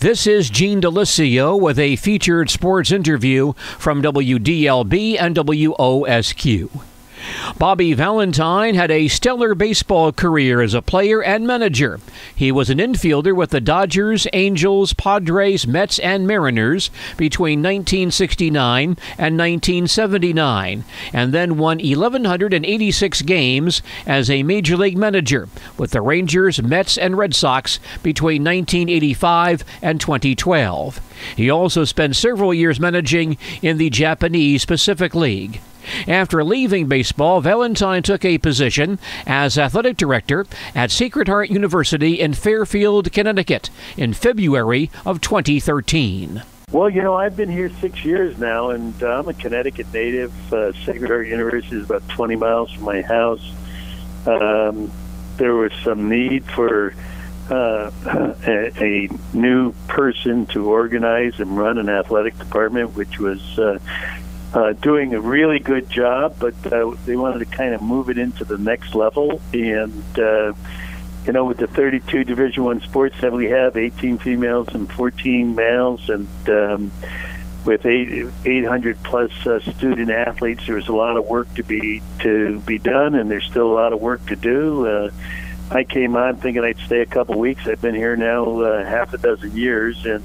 This is Gene DeLisio with a featured sports interview from WDLB and WOSQ. Bobby Valentine had a stellar baseball career as a player and manager. He was an infielder with the Dodgers, Angels, Padres, Mets, and Mariners between 1969 and 1979, and then won 1,186 games as a Major League manager with the Rangers, Mets, and Red Sox between 1985 and 2012. He also spent several years managing in the Japanese Pacific League. After leaving baseball, Valentine took a position as athletic director at Sacred Heart University in Fairfield, Connecticut, in February of 2013. Well, I've been here 6 years now, and I'm a Connecticut native. Sacred Heart University is about 20 miles from my house. There was some need for a new person to organize and run an athletic department, which was doing a really good job, but they wanted to kind of move it into the next level. And, with the 32 Division I sports that we have, 18 females and 14 males, and with 800 plus student athletes, there's a lot of work to be done, and there's still a lot of work to do. I came on thinking I'd stay a couple weeks. I've been here now half a dozen years, and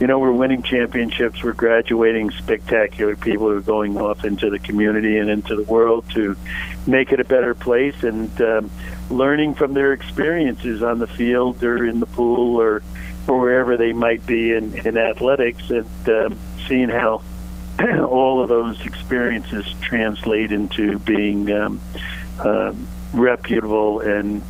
we're winning championships. We're graduating spectacular people who are going off into the community and into the world to make it a better place, and learning from their experiences on the field or in the pool or wherever they might be in athletics, and seeing how all of those experiences translate into being reputable and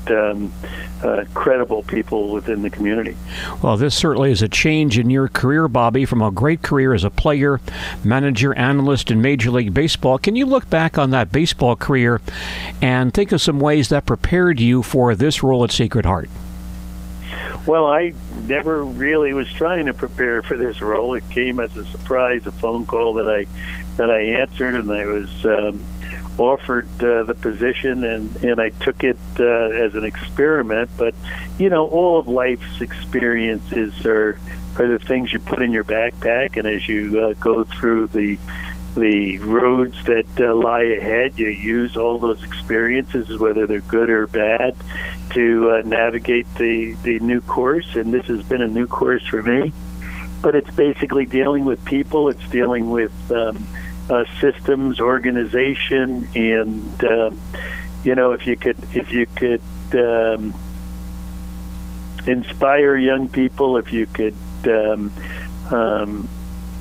credible people within the community. Well, this certainly is a change in your career, Bobby, from a great career as a player, manager, analyst in Major League Baseball. Can you look back on that baseball career and think of some ways that prepared you for this role at Sacred Heart? Well, I never really was trying to prepare for this role. It came as a surprise, a phone call that I answered, and I was offered the position, and I took it as an experiment. But all of life's experiences are the things you put in your backpack, and as you go through the roads that lie ahead, you use all those experiences, whether they're good or bad, to navigate the new course. And this has been a new course for me, but it's basically dealing with people. It's dealing with systems, organization, and if you could inspire young people, if you could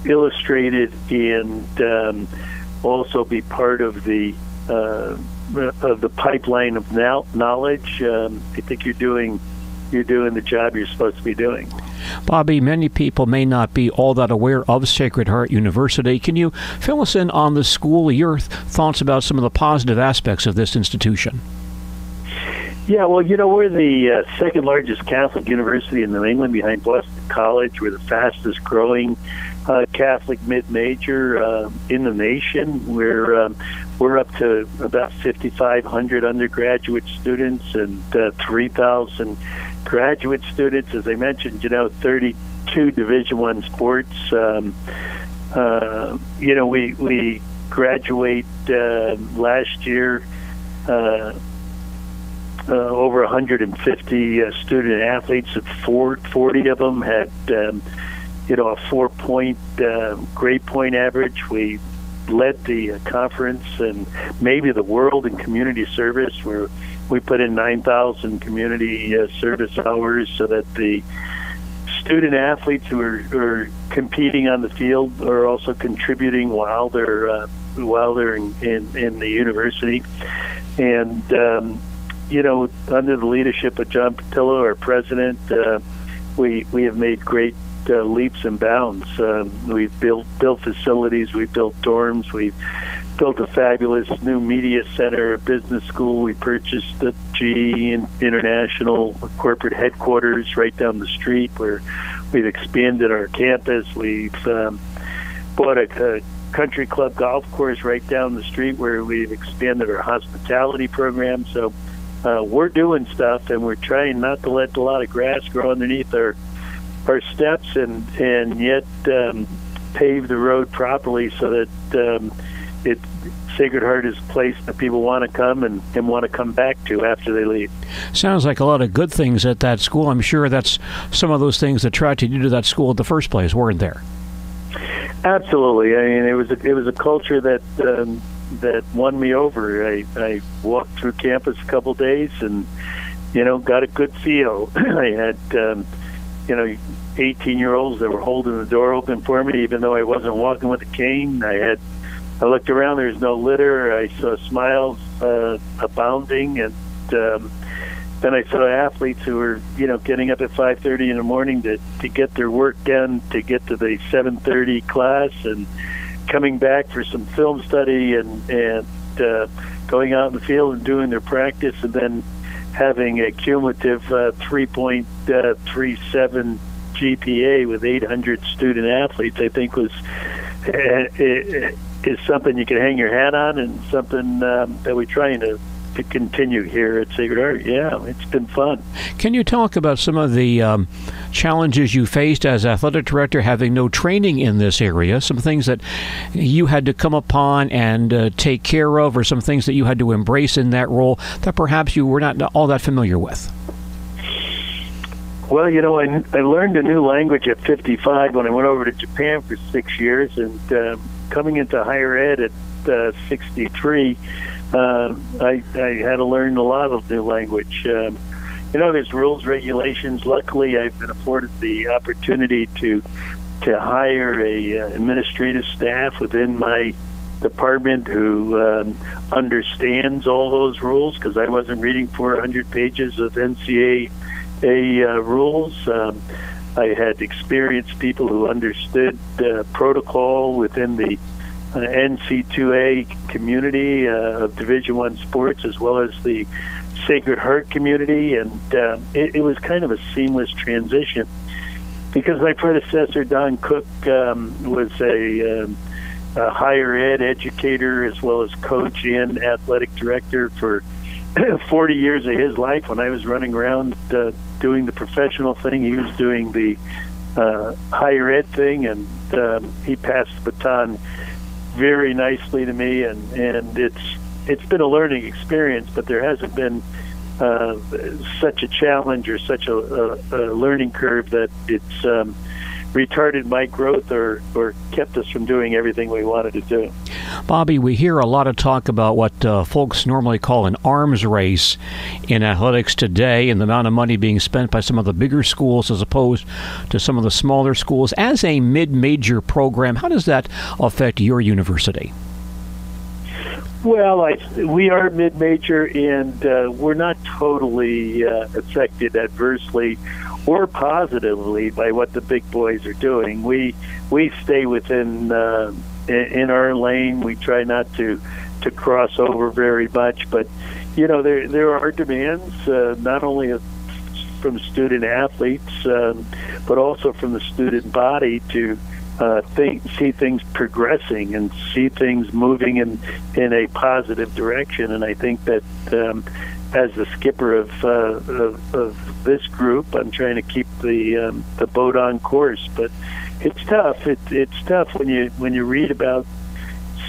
illustrate it, and also be part of the pipeline of knowledge, I think you're doing the job you're supposed to be doing. Bobby, many people may not be all that aware of Sacred Heart University. Can you fill us in on the school, your thoughts about some of the positive aspects of this institution? Yeah, well, we're the second largest Catholic university in New England behind Boston College. We're the fastest growing Catholic mid-major in the nation. We're up to about 5,500 undergraduate students and 3,000 graduate students. As I mentioned, 32 Division I sports. We graduate last year. Over 150 student athletes, and 40 of them had, a 4-point grade point average. We led the conference and maybe the world in community service, where we put in 9,000 community service hours, so that the student athletes who are competing on the field are also contributing while they're in the university. And under the leadership of John Patillo, our president, we have made great leaps and bounds. We've built facilities, we've built dorms, we've built a fabulous new media center, a business school. We purchased the GE International corporate headquarters right down the street, where we've expanded our campus. We've bought a country club golf course right down the street, where we've expanded our hospitality program. So we're doing stuff, and we're trying not to let a lot of grass grow underneath our steps and yet pave the road properly so that Sacred Heart is a place that people want to come and want to come back to after they leave. Sounds like a lot of good things at that school. I'm sure that's some of those things that attracted you to that school in the first place, weren't there? Absolutely. I mean, it was a culture that won me over. I walked through campus a couple days and got a good feel. I had 18-year-olds that were holding the door open for me, even though I wasn't walking with a cane. I looked around. There was no litter. I saw smiles abounding, and then I saw athletes who were, getting up at 5:30 in the morning to get their work done, to get to the 7:30 class, and coming back for some film study, and going out in the field and doing their practice, and then having a cumulative 3.37 GPA with 800 student athletes, I think is something you can hang your hat on, and something that we're trying to continue here at Sacred Heart. Yeah, it's been fun. Can you talk about some of the challenges you faced as athletic director, having no training in this area, some things that you had to come upon and take care of, or some things that you had to embrace in that role that perhaps you were not all that familiar with? Well, I learned a new language at 55 when I went over to Japan for 6 years, and coming into higher ed at 63, I had to learn a lot of new language. There's rules, regulations. Luckily, I've been afforded the opportunity to hire a administrative staff within my department who understands all those rules, because I wasn't reading 400 pages of NCAA rules. I had experienced people who understood protocol within the NC2A community of Division I sports, as well as the Sacred Heart community, and it was kind of a seamless transition, because my predecessor, Don Cook, was a higher ed educator as well as coach and athletic director for 40 years of his life. When I was running around doing the professional thing, he was doing the higher ed thing, and he passed the baton very nicely to me, and it's been a learning experience, but there hasn't been such a challenge or such a learning curve that it's retarded my growth or kept us from doing everything we wanted to do. Bobby, we hear a lot of talk about what folks normally call an arms race in athletics today, and the amount of money being spent by some of the bigger schools as opposed to some of the smaller schools. As a mid-major program, how does that affect your university? Well, we are mid-major, and we're not totally affected adversely or positively by what the big boys are doing. We stay within in our lane. We try not to cross over very much, but there are demands not only from student athletes but also from the student body to see things progressing and see things moving in a positive direction. And I think that as the skipper of this group, I'm trying to keep the boat on course. But it's tough. It's tough when you read about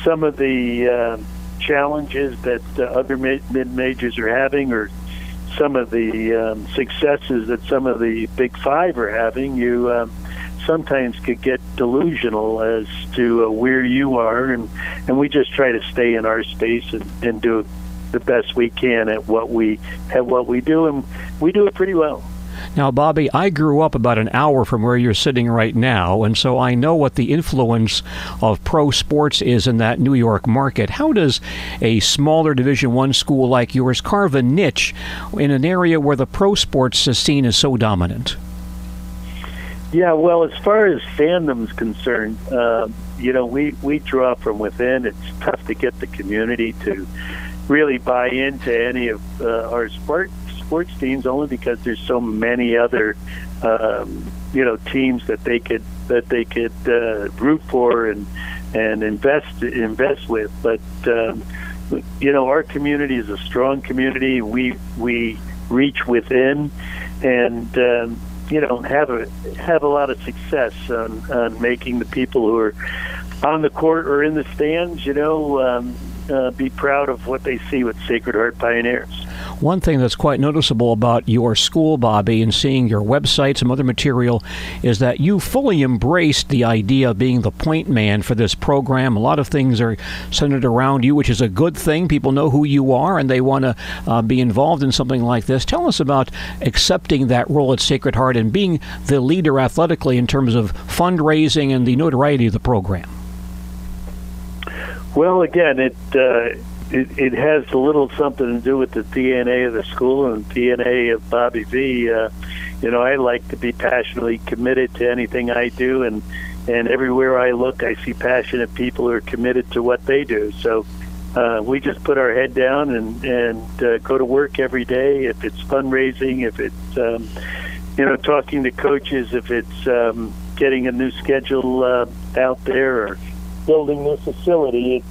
some of the challenges that other mid-majors are having, or some of the successes that some of the Big Five are having. You sometimes could get delusional as to where you are, and we just try to stay in our space and do the best we can at what we do, and we do it pretty well. Now, Bobby, I grew up about an hour from where you're sitting right now, and so I know what the influence of pro sports is in that New York market. How does a smaller Division I school like yours carve a niche in an area where the pro sports scene is so dominant? Yeah, well, as far as fandom's concerned, we draw from within. It's tough to get the community to really buy into any of our sports teams, only because there's so many other teams that they could root for and invest with. But our community is a strong community. We reach within, and have a lot of success on making the people who are on the court or in the stands, be proud of what they see with Sacred Heart Pioneers. One thing that's quite noticeable about your school, Bobby, and seeing your website, some other material, is that you fully embraced the idea of being the point man for this program. A lot of things are centered around you, which is a good thing. People know who you are, and they want to be involved in something like this. Tell us about accepting that role at Sacred Heart and being the leader athletically in terms of fundraising and the notoriety of the program. Well, again, it has a little something to do with the DNA of the school and the DNA of Bobby V. I like to be passionately committed to anything I do, and everywhere I look, I see passionate people who are committed to what they do. So we just put our head down and go to work every day. If it's fundraising, if it's talking to coaches, if it's getting a new schedule out there, or building this facility,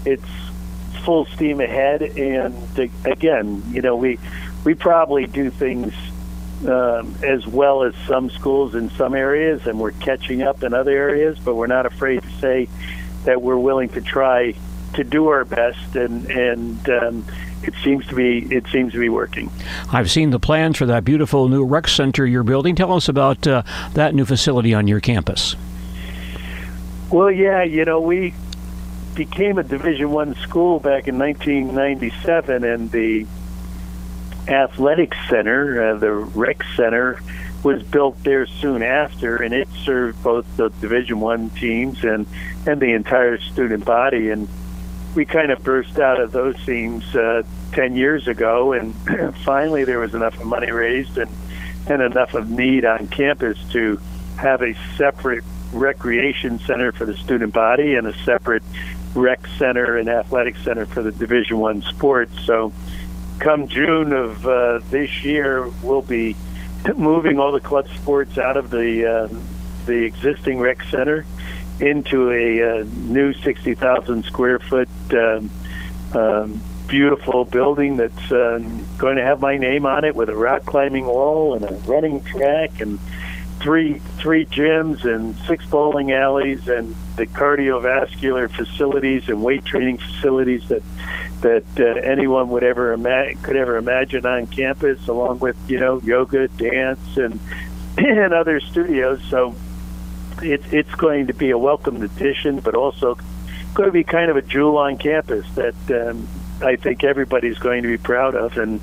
it's full steam ahead. And again, we probably do things as well as some schools in some areas, and we're catching up in other areas, but we're not afraid to say that we're willing to try to do our best, and it seems to be working. I've seen the plans for that beautiful new rec center you're building. Tell us about that new facility on your campus. Well, yeah, we became a Division I school back in 1997, and the athletic center, the rec center, was built there soon after, and it served both the Division I teams and the entire student body. And we kind of burst out of those teams 10 years ago, and finally there was enough money raised and enough of need on campus to have a separate recreation center for the student body and a separate rec center and athletic center for the Division I sports. So come June of this year, we'll be moving all the club sports out of the existing rec center into a new 60,000 square foot beautiful building that's going to have my name on it, with a rock climbing wall and a running track and three gyms and 6 bowling alleys, and the cardiovascular facilities and weight training facilities that anyone could ever imagine on campus, along with yoga, dance, and other studios. So it's going to be a welcome addition, but also going to be kind of a jewel on campus that I think everybody's going to be proud of, and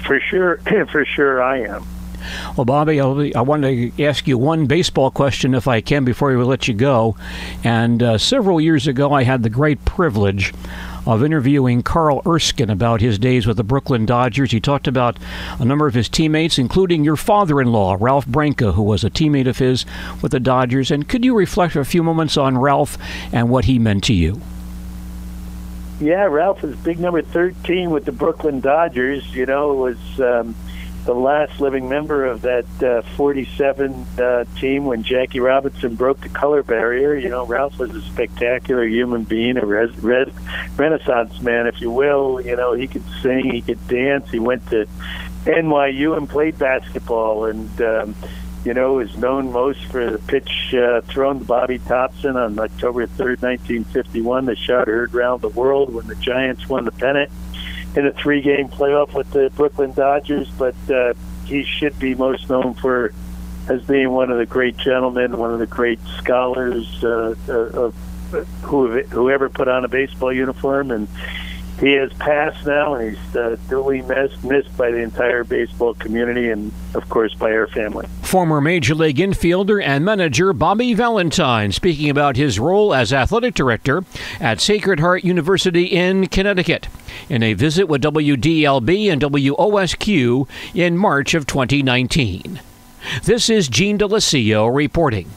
for sure I am. Well, Bobby, I want to ask you one baseball question, if I can, before we let you go. And several years ago, I had the great privilege of interviewing Carl Erskine about his days with the Brooklyn Dodgers. He talked about a number of his teammates, including your father-in-law, Ralph Branca, who was a teammate of his with the Dodgers. And could you reflect for a few moments on Ralph and what he meant to you? Yeah, Ralph was big number 13 with the Brooklyn Dodgers. Was the last living member of that 47 team when Jackie Robinson broke the color barrier. Ralph was a spectacular human being, a Renaissance man, if you will. He could sing, he could dance. He went to NYU and played basketball, and is known most for the pitch thrown to Bobby Thompson on October 3rd, 1951. The shot heard around the world when the Giants won the pennant in a 3-game playoff with the Brooklyn Dodgers. But he should be most known for as being one of the great gentlemen, one of the great scholars of who ever put on a baseball uniform. And he has passed now, and he's duly missed by the entire baseball community and, of course, by our family. Former Major League infielder and manager Bobby Valentine speaking about his role as athletic director at Sacred Heart University in Connecticut in a visit with WDLB and WOSQ in March of 2019. This is Gene DeLisio reporting.